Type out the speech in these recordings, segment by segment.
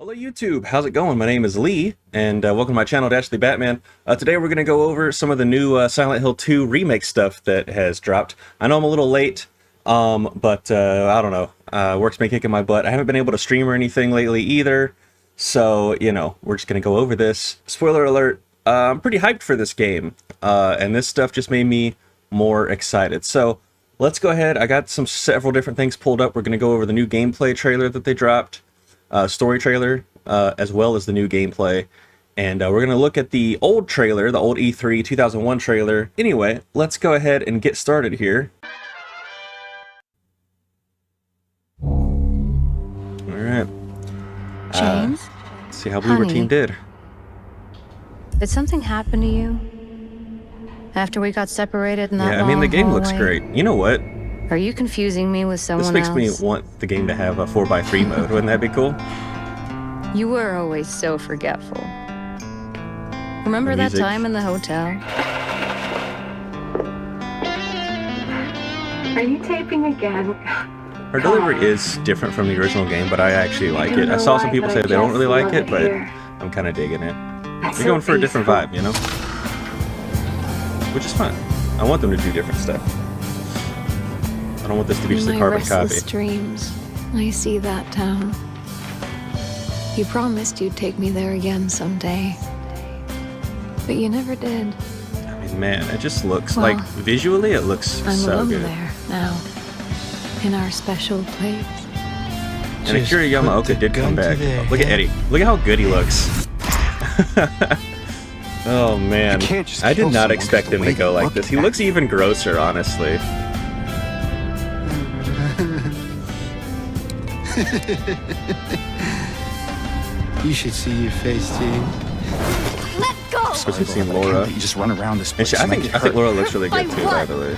Hello YouTube, how's it going? My name is Lee, and welcome to my channel, thedastardLeebatman. Today we're going to go over some of the new Silent Hill 2 remake stuff that has dropped. I know I'm a little late, but I don't know. Work's been kicking my butt. I haven't been able to stream or anything lately either, so, you know, we're just going to go over this. Spoiler alert, I'm pretty hyped for this game, and this stuff just made me more excited. So, let's go ahead. I got several different things pulled up. We're going to go over the new gameplay trailer that they dropped. Story trailer, as well as the new gameplay. And we're going to look at the old trailer, the old E3 2001 trailer. Anyway, let's go ahead and get started here. Alright. James? Let's see how Bloober Team did. Did something happen to you? After we got separated in that Yeah, I mean, the game hallway? looks great. You know what? Are you confusing me with someone This else? makes me want the game to have a 4x3 mode. Wouldn't that be cool? You were always so forgetful. Remember The that music. time in the hotel? Are you taping again? Her delivery is different from the original game, but I actually like it. I saw some people say they don't really like it, but I'm kind of digging it. You're going for a different vibe, you know? Which is fun. I want them to do different stuff. I don't want this to be just a carbon copy. In my restless dreams, I see that town. You promised you'd take me there again someday, but you never did. I mean, man, it just looks Well, like visually, it looks I'm so alone good. there now, in our special place. And Akira Yamaoka did come back. Look at Eddie. Look at how good he looks. Oh man, I did not expect him to go like this. He looks even grosser, honestly. You should see your face, T. Let go! Of course, we've seen Laura. You just run around this And place. I think Laura looks really good too, by the way.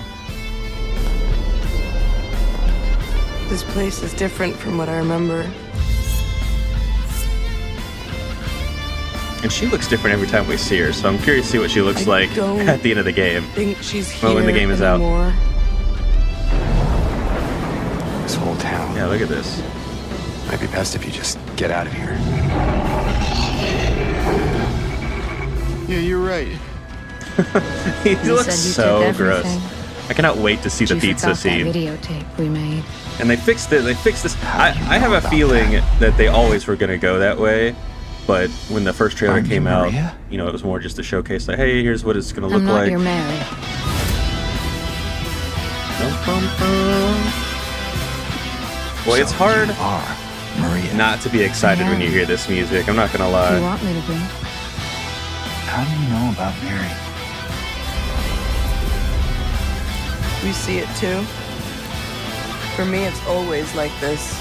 This place is different from what I remember. And she looks different every time we see her, so I'm curious to see what she looks like don't at the end of the game. Think she's here Well, when the game is out. anymore. This whole town. Yeah, look at this. Might be best if you just get out of here. Yeah, you're right. He You looks said you so took gross. everything. I cannot wait to see the You pizza forgot scene. that videotape we made. And they fixed it. They fixed this. I have a feeling that they always were going to go that way, but when the first trailer Aren't you came out, Maria? you know, it was more just a showcase. Like, hey, here's what it's going to I'm look not like. your Mary. Well, it's hard You are Maria. not to be excited when you hear this music. I'm not going to You lie. want me to be? How do you know about Mary? You see it too? For me, it's always like this.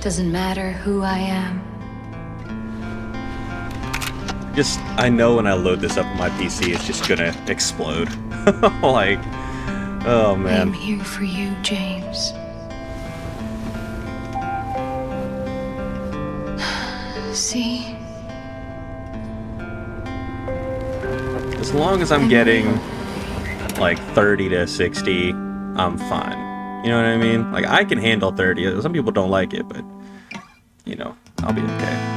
Doesn't matter who I am. Just, I know when I load this up on my PC, it's just going to explode. Like, oh I'm man. here for you, James. See? As long as I'm getting like 30 to 60, I'm fine. You know what I mean? Like, I can handle 30. Some people don't like it, but, you know, I'll be okay.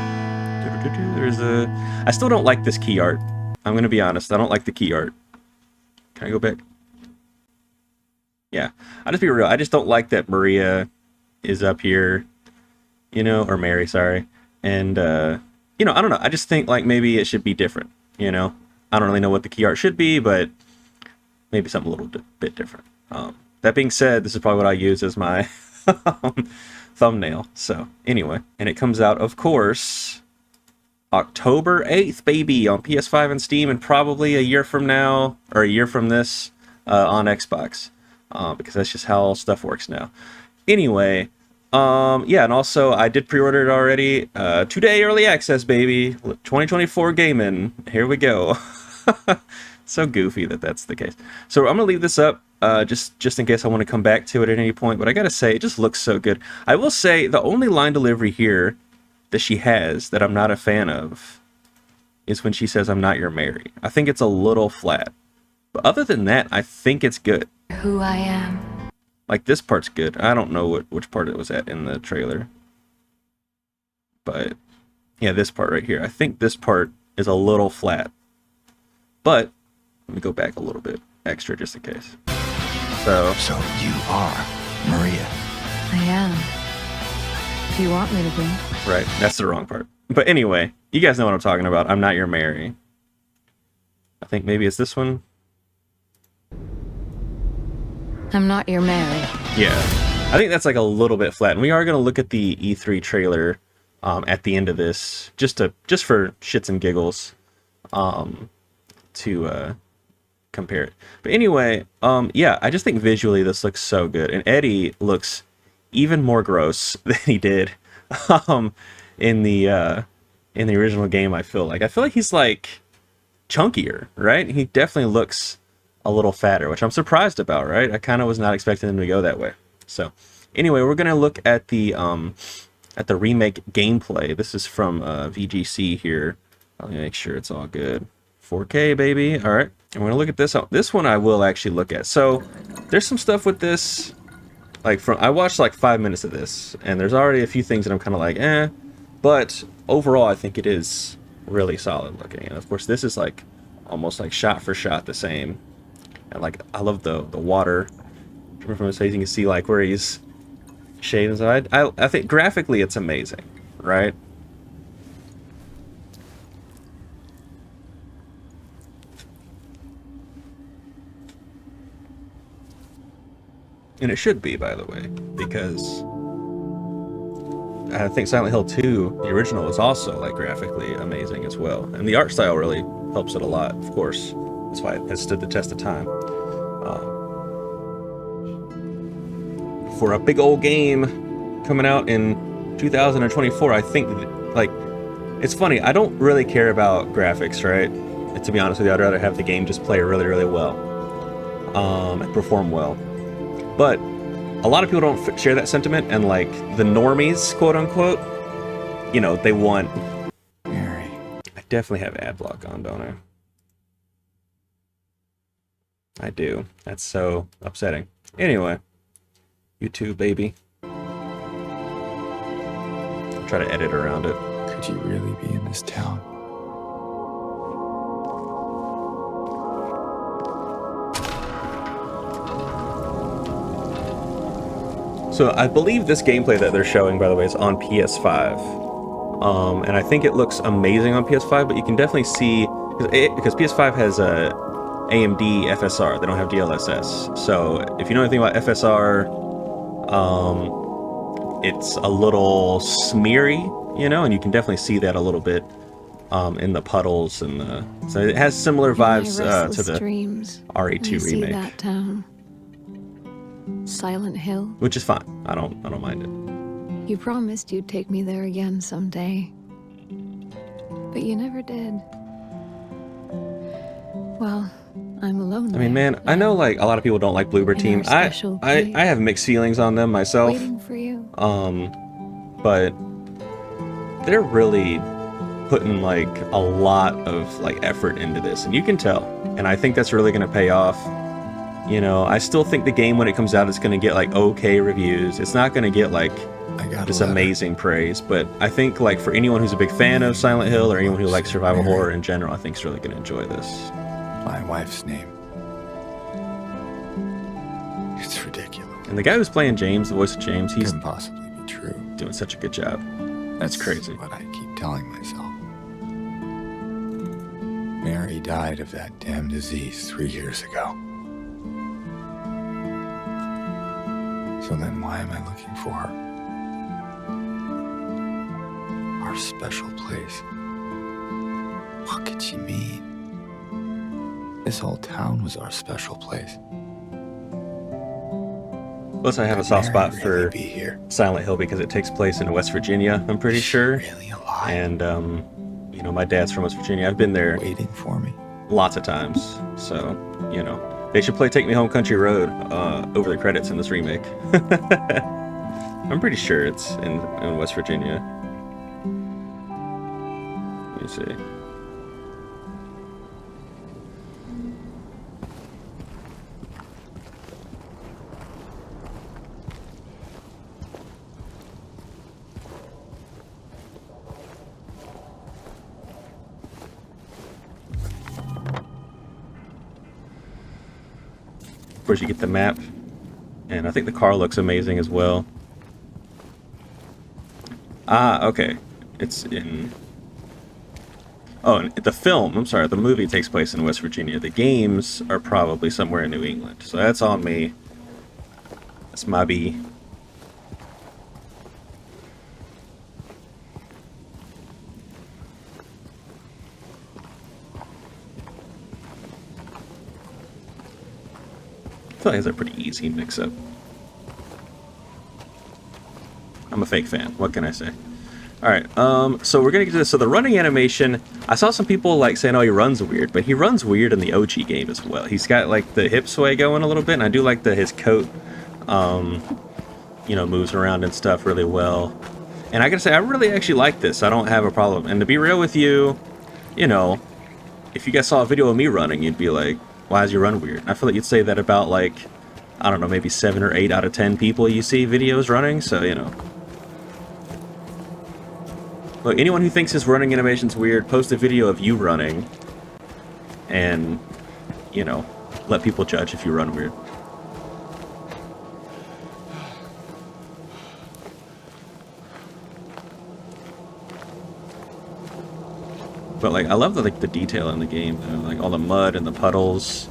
There's a... I still don't like this key art. I'm going to be honest. I don't like the key art. Can I go back? Yeah. I'll just be real. I just don't like that Maria is up here, you know, or Mary, sorry. And, you know, I don't know. I just think, like, maybe it should be different, you know? I don't really know what the key art should be, but maybe something a little bit different. That being said, this is probably what I use as my thumbnail. So, anyway. And it comes out, of course, October 8th, baby, on PS5 and Steam, and probably a year from now, or a year from this, on Xbox. Because that's just how stuff works now. Anyway, yeah, and also, I did pre-order it already. Today, early access, baby. 2024 gaming. Here we go. So goofy that that's the case. So I'm gonna leave this up just in case I want to come back to it at any point. But I gotta say, it just looks so good. I will say the only line delivery here that she has that I'm not a fan of is when she says, "I'm not your Mary." I think it's a little flat. But other than that, I think it's good. Who I am. Like, this part's good. I don't know which part it was at in the trailer. But, yeah, this part right here. I think this part is a little flat. But, let me go back a little bit extra just in case. So you are Maria. I am. If you want me to be. right, that's the wrong part. But anyway, you guys know what I'm talking about. I'm not your Mary. I think maybe it's this one. I'm not your Mary. Yeah, I think that's like a little bit flat. And we are going to look at the E3 trailer at the end of this, just for shits and giggles, to compare it. But anyway, yeah, I just think visually this looks so good, and Eddie looks even more gross than he did in the original game. I feel like he's like chunkier, right? He definitely looks a little fatter, which I'm surprised about, right? I kind of was not expecting him to go that way. So anyway, we're gonna look at the remake gameplay. This is from VGC here. Let me make sure it's all good. 4K, baby. All right, and we're gonna look at this. This one I will actually look at. So there's some stuff with this. Like, I watched like 5 minutes of this, and there's already a few things that I'm kind of like, eh. But overall, I think it is really solid looking. And of course, this is like almost like shot for shot the same. And like, I love the water from his face. You can see like where he's shading. So I think graphically it's amazing, right? And it should be, by the way, because I think Silent Hill 2, the original, was also like graphically amazing as well. And the art style really helps it a lot, of course. That's why it has stood the test of time. For a big old game coming out in 2024, I think, like, it's funny, I don't really care about graphics, right? And to be honest with you, I'd rather have the game just play really, really well, and perform well. But a lot of people don't share that sentiment, and like the normies, quote unquote, you know, they want... Mary. I definitely have ad block on, don't I? I do. That's so upsetting. Anyway, YouTube, baby. I'll try to edit around it. Could you really be in this town? So I believe this gameplay that they're showing, by the way, is on PS5. And I think it looks amazing on PS5, but you can definitely see, because PS5 has a AMD FSR, they don't have DLSS. So if you know anything about FSR, it's a little smeary, you know, and you can definitely see that a little bit in the puddles and the... So it has similar vibes to the RE2 remake. That town. Silent Hill. Which is fine. I don't mind it. You promised you'd take me there again someday. But you never did. Well, I'm alone. I mean, man, I know like a lot of people don't like Bloober Team. I have mixed feelings on them myself. Waiting for you. But they're really putting like a lot of like effort into this, and you can tell. And I think that's really going to pay off. You know, I still think the game when it comes out is going to get like okay reviews. It's not going to get like this amazing praise, but I think like for anyone who's a big fan of Silent Hill or anyone who likes survival horror in general, I think is really going to enjoy this. My wife's name. It's ridiculous. And the guy who's playing James, the voice of James, he's Couldn't possibly be true. doing such a good job. That's crazy. What I keep telling myself. Mary died of that damn disease 3 years ago. So then why am I looking for her? Our special place. What could she mean? This whole town was our special place. Plus, I have a soft spot Mary for really be here? Silent Hill because it takes place in West Virginia, I'm pretty sure. Really alive? And, you know, my dad's from West Virginia. I've been there Waiting for me? lots of times. So, you know, they should play Take Me Home Country Road over the credits in this remake. I'm pretty sure it's in West Virginia. Let me see. Of course, you get the map, and I think the car looks amazing as well. Ah, okay. It's in... Oh, and the film, I'm sorry, the movie takes place in West Virginia. The games are probably somewhere in New England. So that's on me. That's my B. I feel like it's a pretty easy mix-up. I'm a fake fan. What can I say? Alright, so we're gonna get to this. So the running animation, I saw some people like saying, oh, he runs weird, but he runs weird in the OG game as well. He's got like the hip sway going a little bit, and I do like his coat, you know, moves around and stuff really well. And I gotta say, I really actually like this. I don't have a problem. And to be real with you, you know, if you guys saw a video of me running, you'd be like, why does he run weird? I feel like you'd say that about like, I don't know, maybe 7 or 8 out of 10 people you see videos running, so, you know. Look, anyone who thinks his running animation's weird, post a video of you running, and, you know, let people judge if you run weird. But, like, I love the detail in the game, though. Like, all the mud and the puddles,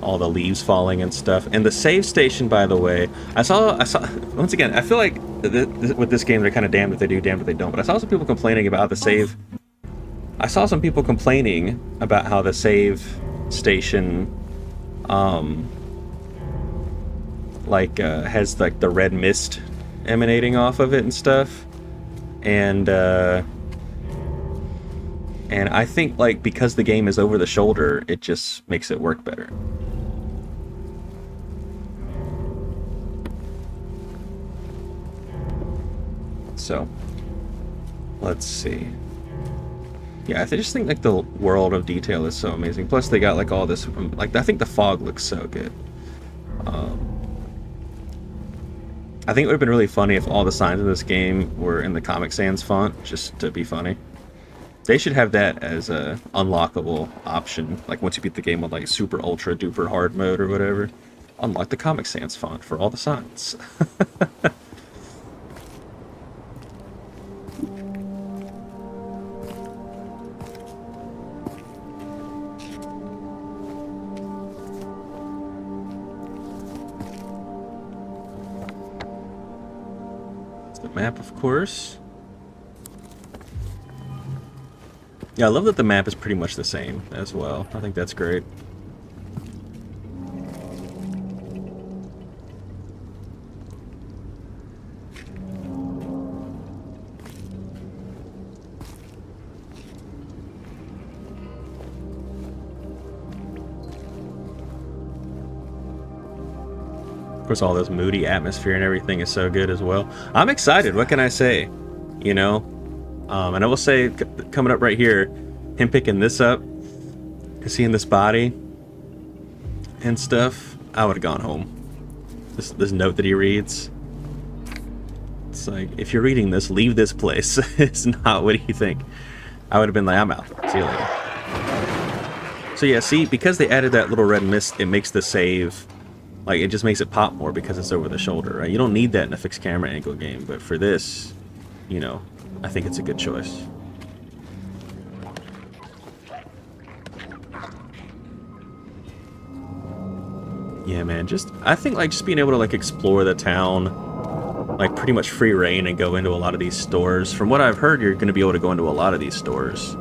all the leaves falling and stuff. And the save station, by the way, I saw, once again, I feel like with this game, they're kind of damned if they do, damned if they don't. But I saw some people complaining about the save. I saw some people complaining about how the save station, has, like, the red mist emanating off of it and stuff. And I think, like, because the game is over the shoulder, it just makes it work better. So, let's see. Yeah, I just think, like, the world of detail is so amazing. Plus, they got, like, all this, like, I think the fog looks so good. I think it would have been really funny if all the signs in this game were in the Comic Sans font, just to be funny. They should have that as a unlockable option, like once you beat the game with like super ultra duper hard mode or whatever. Unlock the Comic Sans font for all the signs. It's the map, of course. Yeah, I love that the map is pretty much the same as well. I think that's great. Of course, all this moody atmosphere and everything is so good as well. I'm excited. What can I say? You know? And I will say, coming up right here, him picking this up, seeing this body and stuff, I would have gone home. This note that he reads, it's like, if you're reading this, leave this place. It's not, what do you think? I would have been like, I'm out. See you later. So yeah, see, because they added that little red mist, it makes the save, like, it just makes it pop more because it's over the shoulder, right? You don't need that in a fixed camera angle game, but for this, you know, I think it's a good choice. Yeah, man, I think, like, just being able to, like, explore the town, like, pretty much free reign and go into a lot of these stores. From what I've heard, you're going to be able to go into a lot of these stores.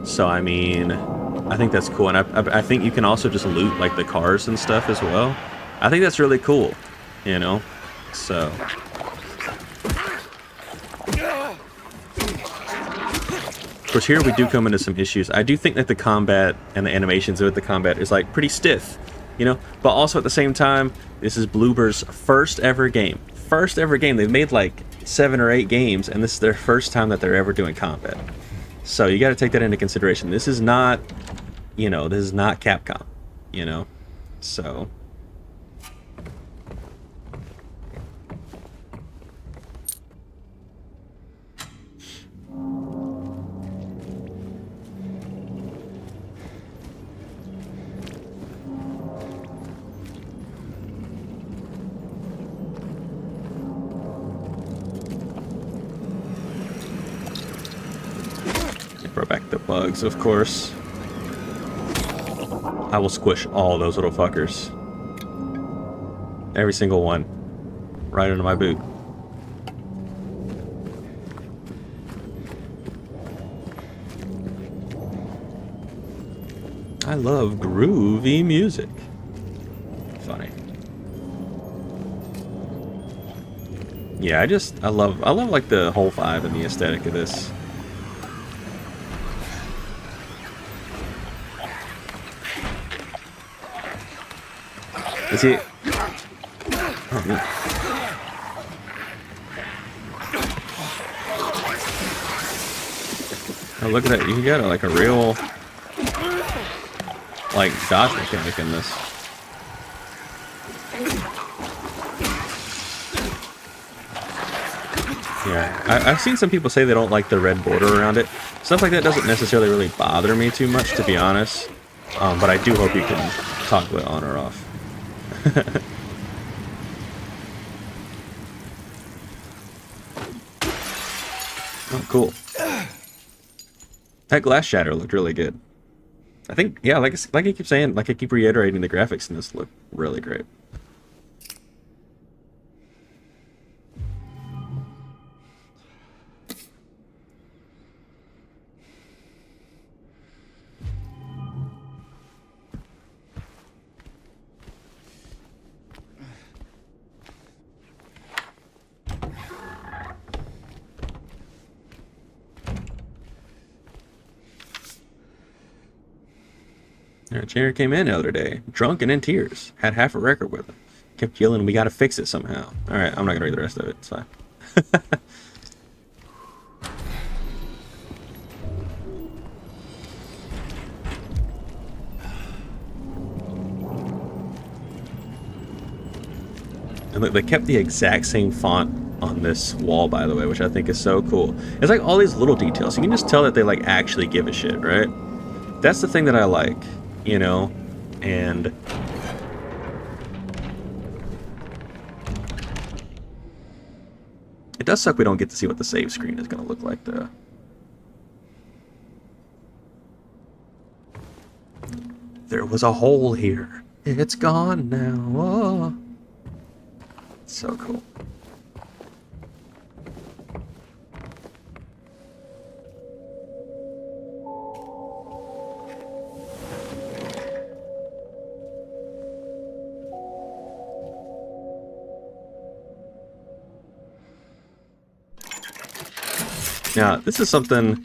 So, I mean, I think that's cool. And I think you can also just loot, like, the cars and stuff as well. I think that's really cool, you know? So... Of course, here we do come into some issues. I do think that the combat and the animations with the combat is, like, pretty stiff, you know? But also at the same time, this is Bloober's first ever game. First ever game. They've made, like, 7 or 8 games, and this is their first time that they're ever doing combat. So you got to take that into consideration. This is not, you know, this is not Capcom, you know? So... The bugs, of course. I will squish all those little fuckers. Every single one. Right into my boot. I love groovy music. Funny. Yeah, I love like the whole vibe and the aesthetic of this. Is he? Oh, man. Oh, look at that! You got like a real like dodge mechanic in this. Yeah, I've seen some people say they don't like the red border around it. Stuff like that doesn't necessarily really bother me too much, to be honest. But I do hope you can toggle it on or off. Oh, cool. That glass shatter looked really good. I think, yeah, like I keep saying, like I keep reiterating, the graphics in this look really great. Jared came in the other day, drunk and in tears. Had half a record with him. Kept yelling, we gotta fix it somehow. Alright, I'm not gonna read the rest of it, it's fine. And look, they kept the exact same font on this wall, by the way, which I think is so cool. It's like all these little details. You can just tell that they like actually give a shit, right? That's the thing that I like. You know, and it does suck we don't get to see what the save screen is going to look like, though. There was a hole here. It's gone now. Oh. So cool. Now, this is something...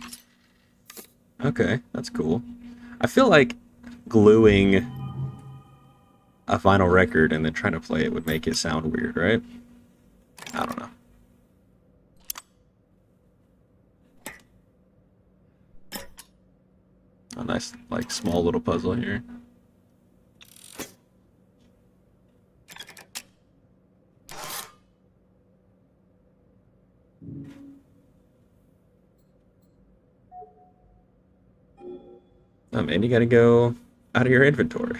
Okay, that's cool. I feel like gluing a vinyl record and then trying to play it would make it sound weird, right? I don't know. A nice, like, small little puzzle here. Oh man, you gotta go out of your inventory.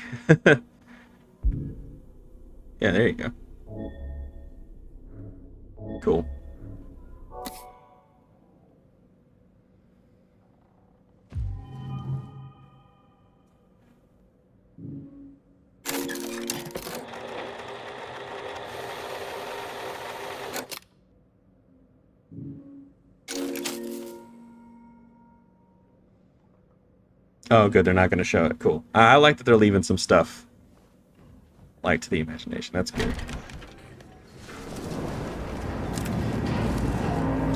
Yeah, there you go. Cool. Oh, good. They're not going to show it. Cool. I like that they're leaving some stuff, like, to the imagination. That's good.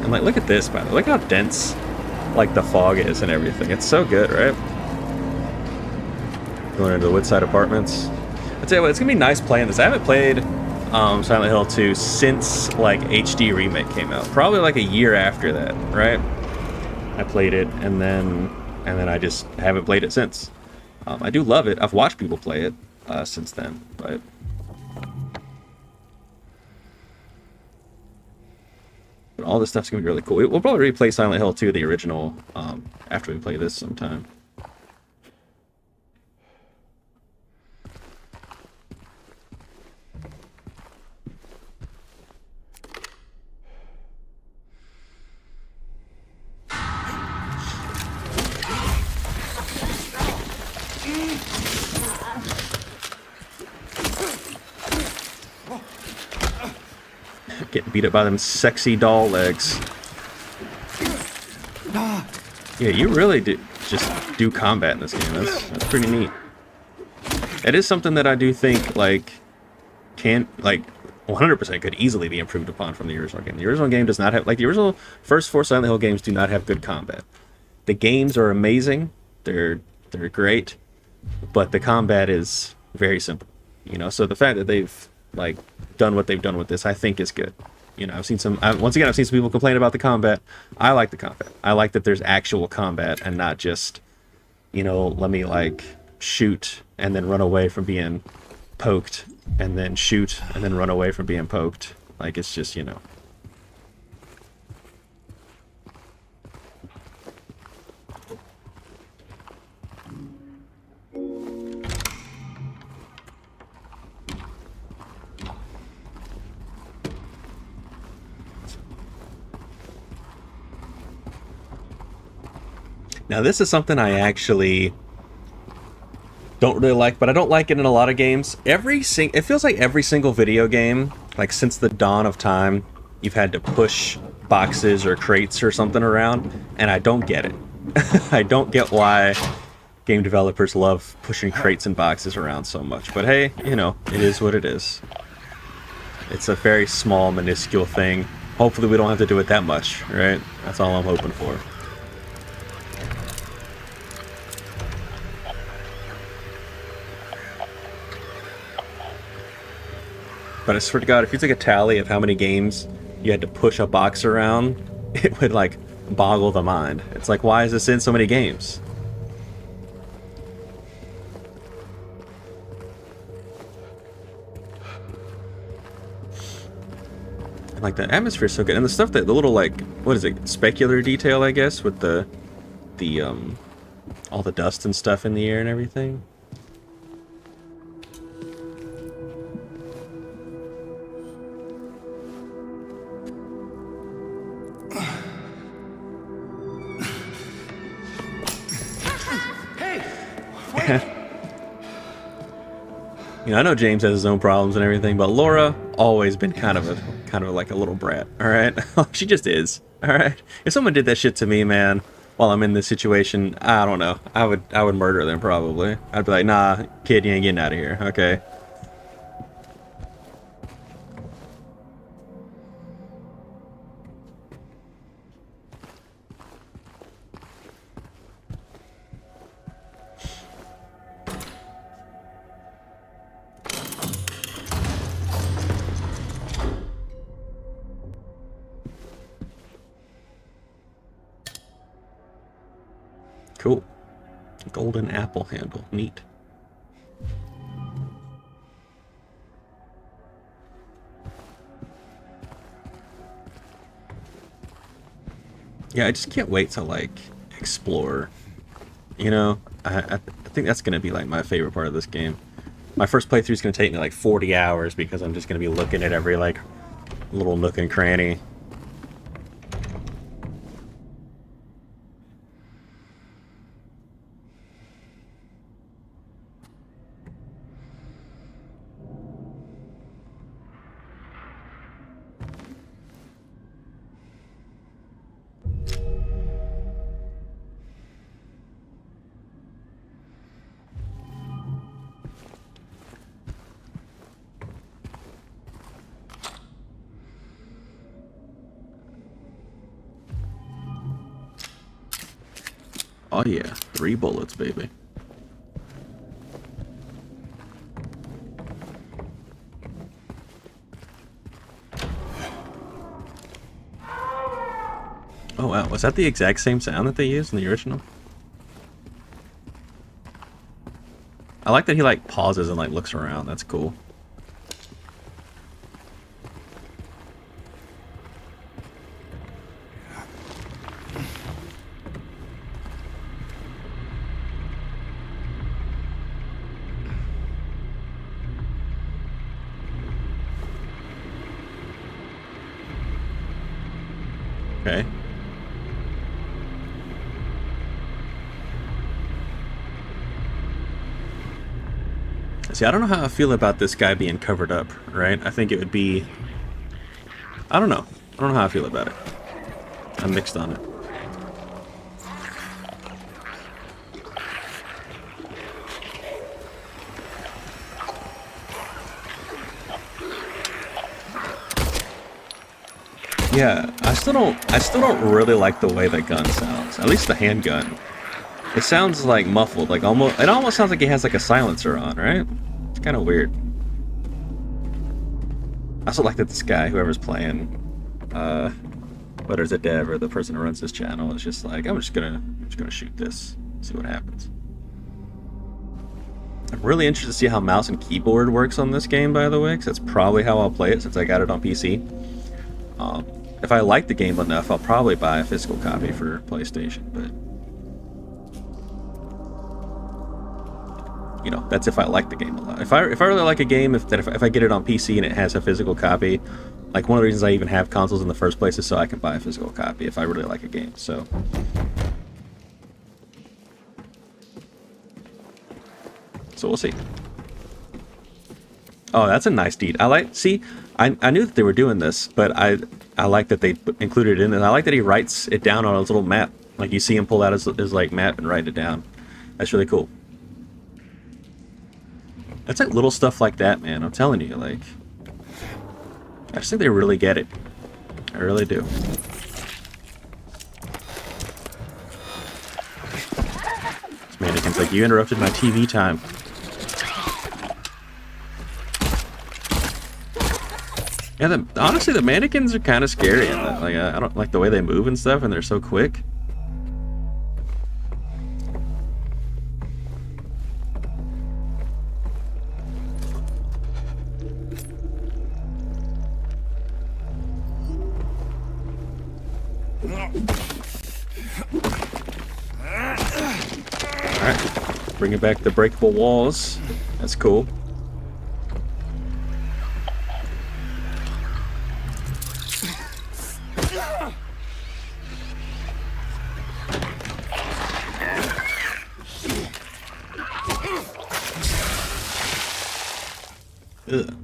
And, like, look at this, by the way. Look how dense, like, the fog is and everything. It's so good, right? Going into the Woodside Apartments. I'll tell you what, it's going to be nice playing this. I haven't played Silent Hill 2 since, like, HD Remake came out. Probably, like, a year after that, right? I played it, and then I just haven't played it since. I do love it. I've watched people play it since then, but all this stuff's gonna be really cool. We'll probably replay Silent Hill 2, the original, after we play this sometime. Getting beat up by them sexy doll legs. Yeah, you really do just do combat in this game. That's pretty neat. It is something that I do think, like, can, like, 100% could easily be improved upon from the original game. The original game does not have, like, the original first 4 Silent Hill games do not have good combat. The games are amazing. They're great, but the combat is very simple. You know, so the fact that they've, like, done what they've done with this, I think is good. You know, I've seen some, once again, I've seen some people complain about the combat. I like the combat. I like that there's actual combat and not just, you know, let me, like, shoot and then run away from being poked, and then shoot and then run away from being poked. Like, it's just, you know. Now, this is something I actually don't really like, but I don't like it in a lot of games. It feels like every single video game, like since the dawn of time, you've had to push boxes or crates or something around, and I don't get it. I don't get why game developers love pushing crates and boxes around so much. But hey, you know, it is what it is. It's a very small, minuscule thing. Hopefully we don't have to do it that much, right? That's all I'm hoping for. But I swear to God, if you took a tally of how many games you had to push a box around, it would, like, boggle the mind. It's like, why is this in so many games? And, like, the atmosphere is so good. And the stuff that, the little, like, what is it, specular detail, I guess, with the all the dust and stuff in the air and everything. You know, I know James has his own problems and everything, but Laura always been kind of like a little brat. All right, she just is. All right, if someone did that shit to me, man, while I'm in this situation, I don't know. I would murder them probably. I'd be like, nah, kid, you ain't getting out of here. Okay. Cool. Golden apple handle. Neat. Yeah, I just can't wait to, like, explore. You know, I think that's going to be, like, my favorite part of this game. My first playthrough is going to take me, like, 40 hours because I'm just going to be looking at every, like, little nook and cranny. Oh yeah, 3 bullets, baby. Oh wow, was that the exact same sound that they used in the original? I like that he, like, pauses and, like, looks around. That's cool. Okay. See, I don't know how I feel about this guy being covered up, right? I think it would be... I don't know. I don't know how I feel about it. I'm mixed on it. Yeah, I still don't really like the way that gun sounds. At least the handgun. It sounds like muffled, like it almost sounds like it has like a silencer on, right? It's kind of weird. I also like that this guy, whoever's playing, whether it's a dev or the person who runs this channel, is just like, I'm just gonna shoot this, see what happens. I'm really interested to see how mouse and keyboard works on this game, by the way, because that's probably how I'll play it since I got it on PC. If I like the game enough, I'll probably buy a physical copy for PlayStation, but you know, that's if I like the game a lot. If I really like a game, if I get it on PC and it has a physical copy, like one of the reasons I even have consoles in the first place is so I can buy a physical copy if I really like a game. So we'll see. Oh, that's a nice deed. I knew that they were doing this, but I like that they included it in it. I like that he writes it down on his little map. Like you see him pull out his like map and write it down. That's really cool. It's like little stuff like that, man. I'm telling you, like, I just think they really get it. I really do. This mannequin's like, you interrupted my TV time. Yeah, honestly, the mannequins are kind of scary. Like, I don't like the way they move and stuff, and they're so quick. Alright, bringing back the breakable walls. That's cool. Ugh.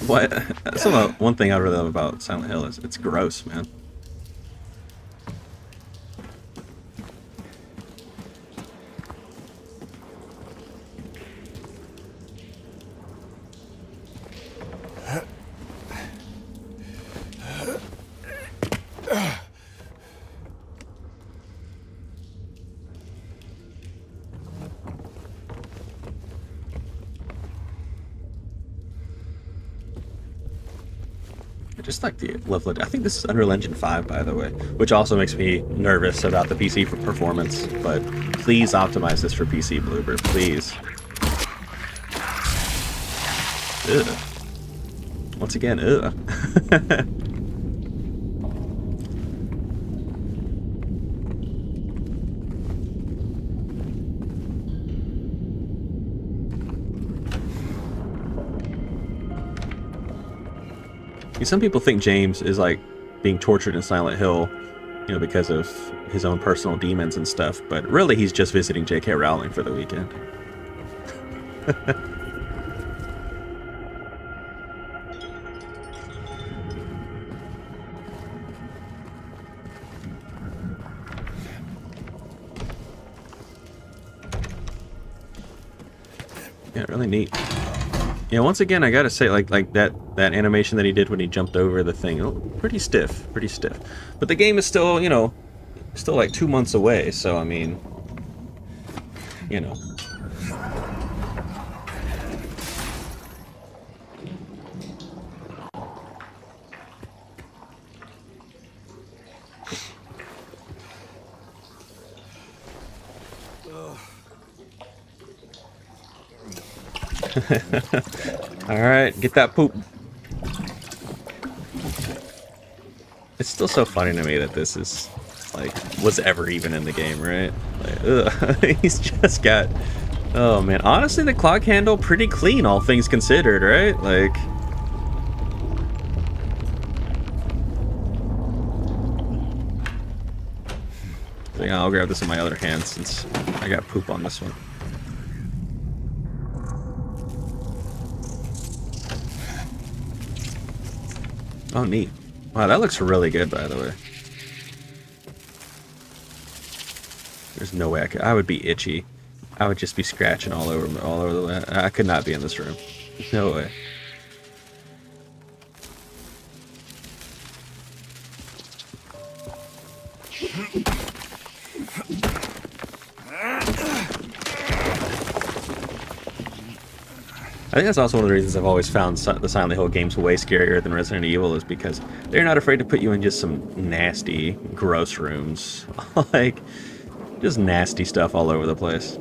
What? That's one thing I really love about Silent Hill is it's gross, man. Just like the level of, I think this is Unreal Engine 5, by the way, which also makes me nervous about the PC performance, but please optimize this for PC, Bloober, please. Ugh. Once again, ugh. Some people think James is like being tortured in Silent Hill, you know, because of his own personal demons and stuff, but really he's just visiting J.K. Rowling for the weekend. Yeah, really neat. Yeah, once again, I gotta say, like that animation that he did when he jumped over the thing, pretty stiff, pretty stiff. But the game is still, you know, still like 2 months away, so I mean, you know. Alright, get that poop. It's still so funny to me that this is, like, was ever even in the game, right? Like, ugh. He's just got... Oh, man. Honestly, the clock handle pretty clean, all things considered, right? Like... So, yeah, I'll grab this in my other hand since I got poop on this one. Oh, neat. Wow, that looks really good, by the way. There's no way I would be itchy. I would just be scratching all over the way. I could not be in this room. No way. I think that's also one of the reasons I've always found the Silent Hill games way scarier than Resident Evil, is because they're not afraid to put you in just some nasty, gross rooms. Like, just nasty stuff all over the place.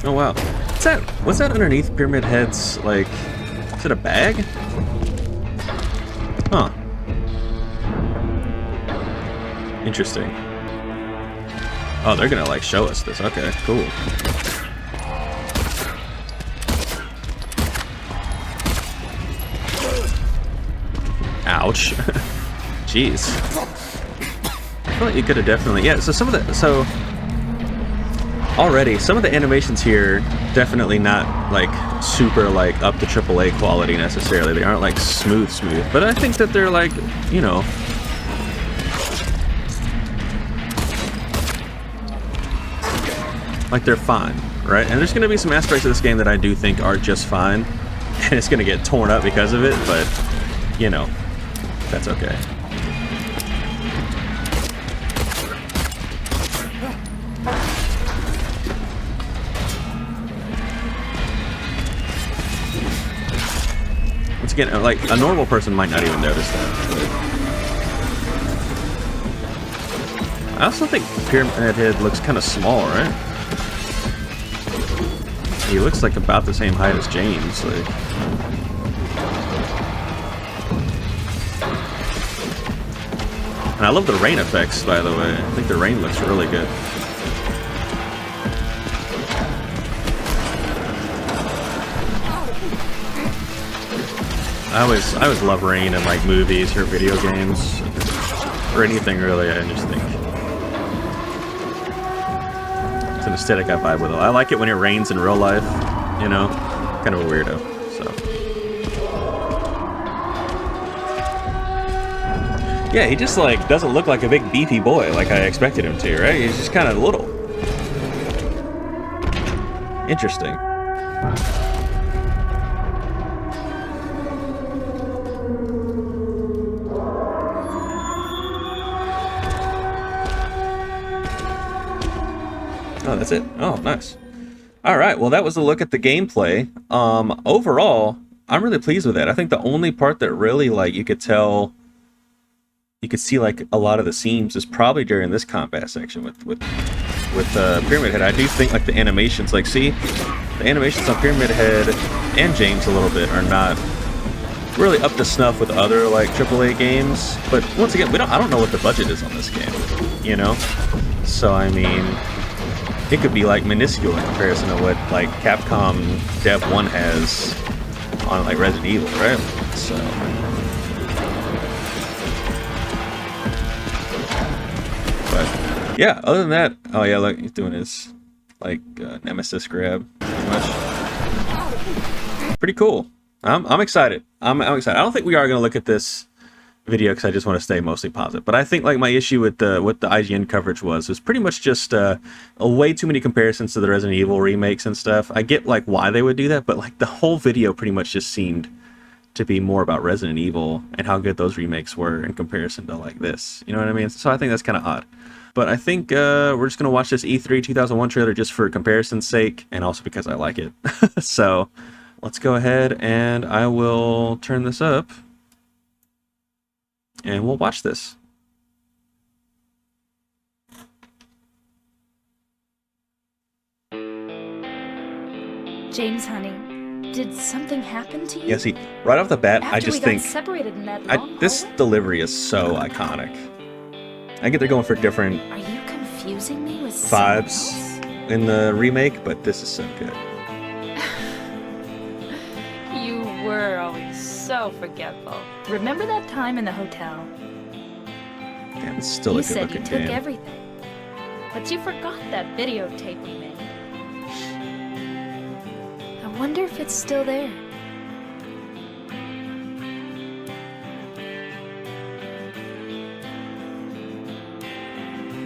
Oh wow. What's that underneath Pyramid Head's, like, is it a bag? Huh. Interesting. Oh, they're gonna, like, show us this. Okay, cool. Ouch. Jeez. I feel like you could have definitely... Yeah, so some of the... So... Already, some of the animations here, definitely not, like, super, like, up to AAA quality necessarily. They aren't, like, smooth, but I think that they're, like, you know... like, they're fine, right? And there's gonna be some aspects of this game that I do think are just fine, and it's gonna get torn up because of it, but, you know, that's okay. Again, like, a normal person might not even notice that. But I also think Pyramid Head looks kind of small, right? He looks like about the same height as James. Like. And I love the rain effects, by the way. I think the rain looks really good. I always love rain in, like, movies or video games or anything really. I just think it's an aesthetic I vibe with. I like it when it rains in real life, you know, kind of a weirdo. So yeah, he just, like, doesn't look like a big beefy boy like I expected him to, right? He's just kind of little. Interesting. Oh, that's it? Oh, nice. Alright, well, that was a look at the gameplay. Overall, I'm really pleased with it. I think the only part that really, like, you could tell... You could see, like, a lot of the seams is probably during this combat section with Pyramid Head. I do think, like, the animations, like, see? The animations on Pyramid Head and James a little bit are not really up to snuff with other, like, AAA games. But, once again, I don't know what the budget is on this game, you know? So, I mean... It could be, like, minuscule in comparison to what, like, Capcom Dev 1 has on, like, Resident Evil, right? So... But, yeah, other than that... Oh, yeah, look, he's doing his, like, Nemesis grab, pretty much. Pretty cool. I'm excited. I'm excited. I don't think we are going to look at this video because I just want to stay mostly positive, but I think, like, my issue with the IGN coverage was pretty much just a way too many comparisons to the Resident Evil remakes and stuff. I get, like, why they would do that, but, like, the whole video pretty much just seemed to be more about Resident Evil and how good those remakes were in comparison to, like, this, you know what I mean? So I think that's kind of odd. But I think we're just gonna watch this E3 2001 trailer just for comparison's sake, and also because I like it. So let's go ahead and I will turn this up and we'll watch this. James, honey, did something happen to you? Yeah, see, right off the bat, After I just we got think separated in that long this hallway? delivery is so iconic. I get they're going for different Are you confusing me with someone vibes else? in the remake, but this is so good. so forgetful. Remember that time in the hotel? Damn, it's still You a good said you looking took game. everything, but you forgot that videotape we made. I wonder if it's still there.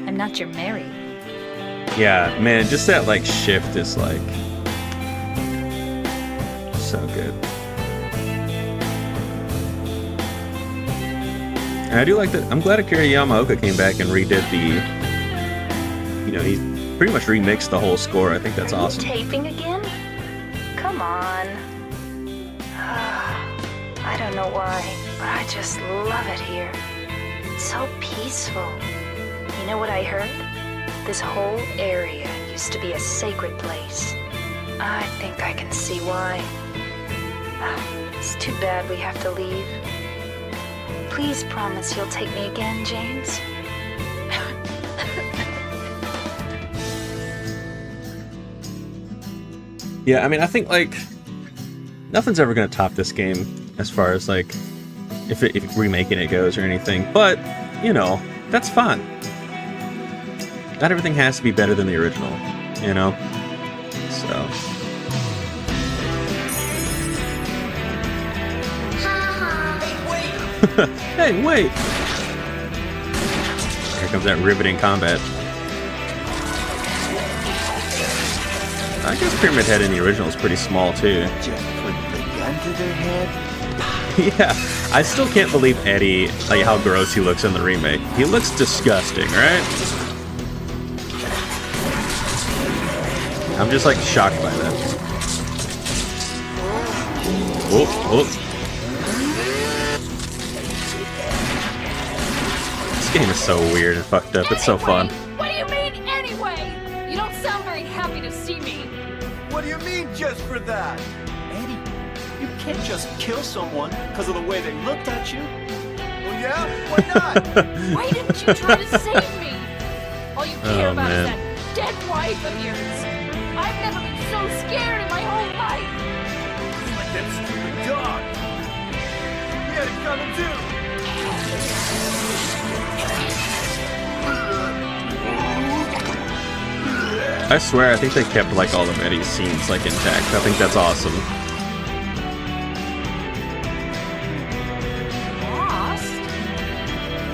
I'm not your Mary. Yeah, man, just that like shift is like so good. And I do like that. I'm glad Akira Yamaoka came back and redid the, he pretty much remixed the whole score. I think that's awesome. Taping again? Come on. I don't know why, but I just love it here. It's so peaceful. You know what I heard? This whole area used to be a sacred place. I think I can see why. It's too bad we have to leave. Please promise you'll take me again, James. Yeah, I mean, I think like nothing's ever gonna top this game as far as like if remaking it goes or anything. But that's fun. Not everything has to be better than the original, So. Hey, wait! Here comes that riveting combat. I guess Pyramid Head in the original is pretty small too. Just put the gun to their head. Yeah, I still can't believe Eddie, like how gross he looks in the remake. He looks disgusting, right? I'm just like shocked by that. Oh. This game is so weird and fucked up. It's so fun. What do you mean, anyway? You don't sound very happy to see me. What do you mean, just for that? Eddie, you can't just kill someone because of the way they looked at you. Well, yeah? Why not? Why didn't you try to save me? All you care about man. is that dead wife of yours. I've never been so scared in my whole life. Like that stupid dog. He had it coming too. I swear, I think they kept like all of Eddie's scenes like intact. I think that's awesome. Lost?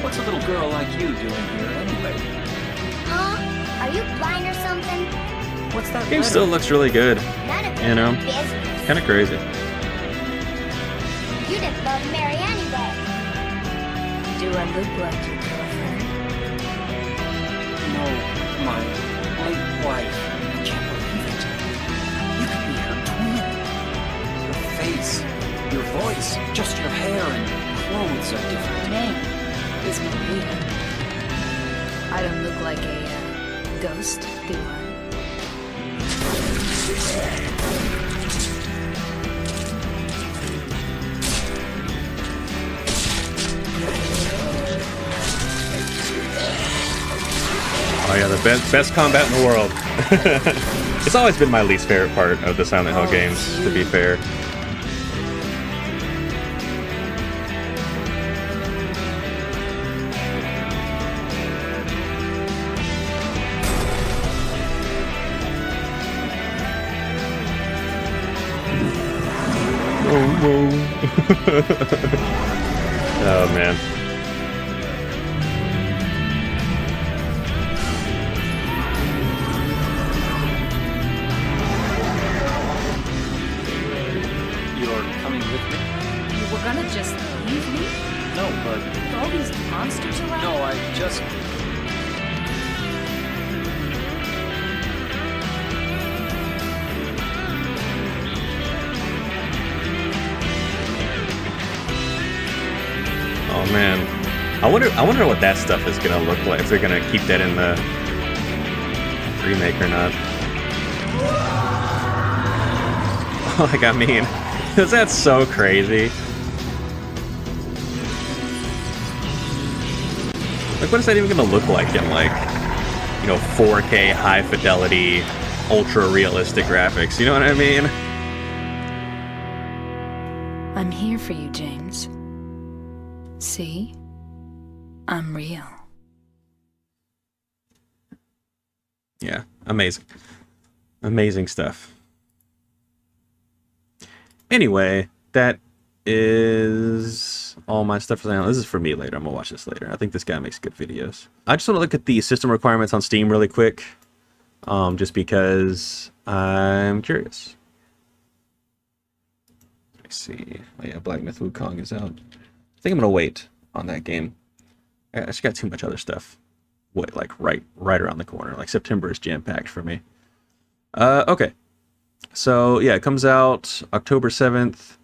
What's a little girl like you doing here anyway? Huh? Are you blind or something? What's that? Game still looks really good. None of You know, your business. kind of crazy. You didn't love Mary anyway. Do I look like your girlfriend? No, my late wife. I can't believe it. You could be her twin. Your face, your voice, just your hair and clothes are different. Name is Maria. I don't look like a ghost, do I? Oh yeah, the best combat in the world. It's always been my least favorite part of the Silent Hill games, to be fair. Oh man. You're coming with me? You were gonna just leave me No, but with all these monsters around? no, I just. Oh man. I wonder what that stuff is gonna look like, if they're gonna keep that in the remake or not. Like, I mean, because that's so crazy. Like, what is that even gonna look like in, like, 4K, high fidelity, ultra realistic graphics? You know what I mean? I'm here for you, James. See? I'm real. Yeah, amazing. Amazing stuff. Anyway, that is all my stuff for now. This is for me later. I'm gonna watch this later. I think this guy makes good videos. I just want to look at the system requirements on Steam really quick, just because I'm curious. Let's see. Oh yeah, Black Myth Wukong is out. I think I'm gonna wait on that game. I just got too much other stuff. What, like right around the corner. Like September is jam-packed for me. Okay. So yeah, it comes out October 7th.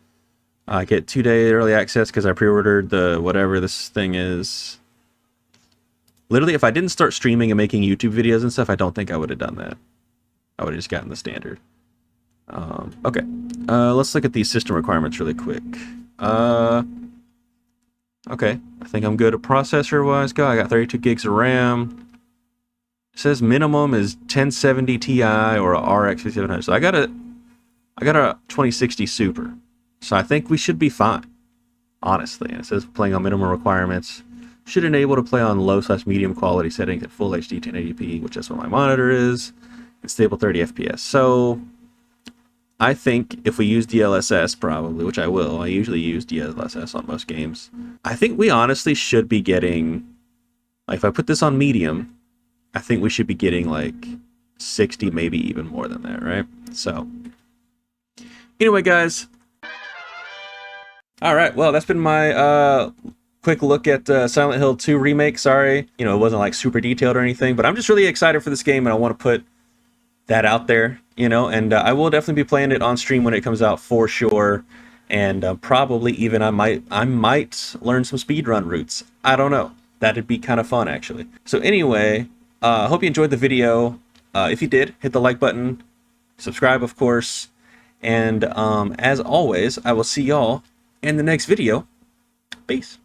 I get 2-day early access because I pre-ordered the whatever this thing is. Literally, if I didn't start streaming and making YouTube videos and stuff, I don't think I would have done that. I would have just gotten the standard. Okay. Let's look at these system requirements really quick. Okay. I think I'm good at processor-wise. I got 32 gigs of RAM. It says minimum is 1070 Ti or a RX 5700. So I got a 2060 Super. So I think we should be fine, honestly. And it says playing on minimum requirements. Should enable to play on low/medium quality settings at full HD 1080p, which is what my monitor is, and stable 30 FPS. So I think if we use DLSS probably, which I will, I usually use DLSS on most games. I think we honestly should be getting, like if I put this on medium, I think we should be getting like 60, maybe even more than that, right? So anyway, guys. All right, well, that's been my quick look at Silent Hill 2 Remake. Sorry, it wasn't like super detailed or anything, but I'm just really excited for this game, and I want to put that out there, and I will definitely be playing it on stream when it comes out for sure, and probably even I might learn some speedrun routes. I don't know. That'd be kind of fun, actually. So anyway, I hope you enjoyed the video. If you did, hit the like button, subscribe, of course, and as always, I will see y'all in the next video. Peace.